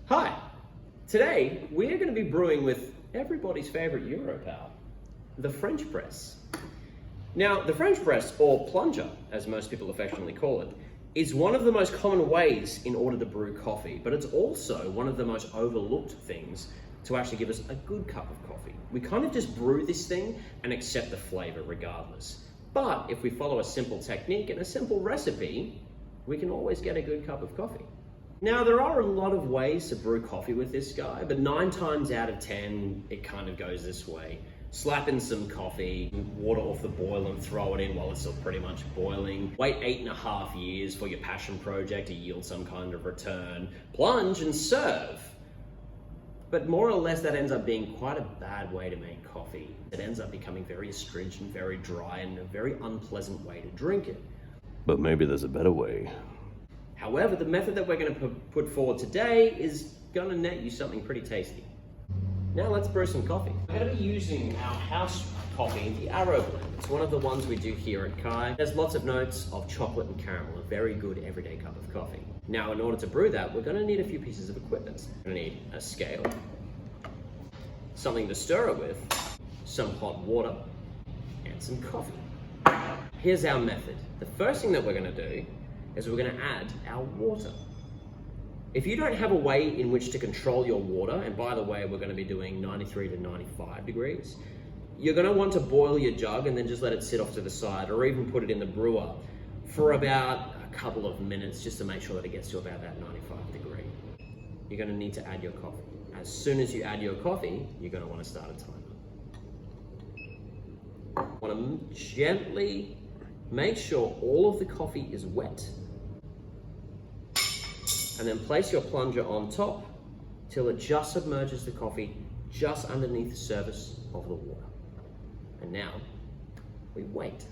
Hi! Today we're going to be brewing with everybody's favourite Europal, the French press. Now, the French press, or plunger as most people affectionately call it, is one of the most common ways in order to brew coffee, but it's also one of the most overlooked things to actually give us a good cup of coffee. We kind of just brew this thing and accept the flavour regardless. But if we follow a simple technique and a simple recipe, we can always get a good cup of coffee. Now, there are a lot of ways to brew coffee with this guy, but 9 times out of 10, it kind of goes this way. Slap in some coffee, water off the boil and throw it in while it's still pretty much boiling. Wait 8.5 years for your passion project to yield some kind of return. Plunge and serve. But more or less that ends up being quite a bad way to make coffee. It ends up becoming very astringent, very dry, and a very unpleasant way to drink it. But maybe there's a better way. However, the method that we're going to put forward today is going to net you something pretty tasty. Now let's brew some coffee. We're going to be using our house coffee, the Arrow blend. It's one of the ones we do here at Kai. There's lots of notes of chocolate and caramel, a very good everyday cup of coffee. Now, in order to brew that, we're going to need a few pieces of equipment. We're going to need a scale, something to stir it with, some hot water, and some coffee. Here's our method. The first thing that we're going to do is we're going to add our water. If you don't have a way in which to control your water, and by the way, we're going to be doing 93 to 95 degrees, you're going to want to boil your jug and then just let it sit off to the side, or even put it in the brewer for about a couple of minutes just to make sure that it gets to about that 95 degree. You're going to need to add your coffee. As soon as you add your coffee, you're going to want to start a timer. You want to gently make sure all of the coffee is wet, and then place your plunger on top till it just submerges the coffee just underneath the surface of the water. And now we wait.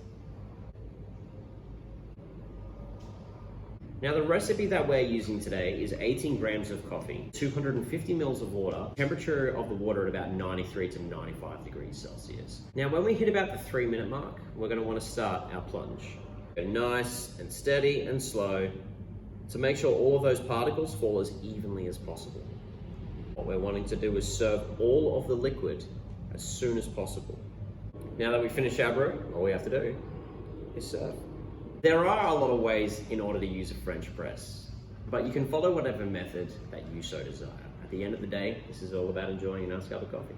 Now, the recipe that we're using today is 18 grams of coffee, 250 mils of water, temperature of the water at about 93 to 95 degrees Celsius. Now, when we hit about the 3-minute mark, we're going to want to start our plunge. Go nice and steady and slow to make sure all of those particles fall as evenly as possible. What we're wanting to do is serve all of the liquid as soon as possible. Now that we finish our brew, all we have to do is serve. There are a lot of ways in order to use a French press, but you can follow whatever method that you so desire. At the end of the day, this is all about enjoying a nice cup of coffee.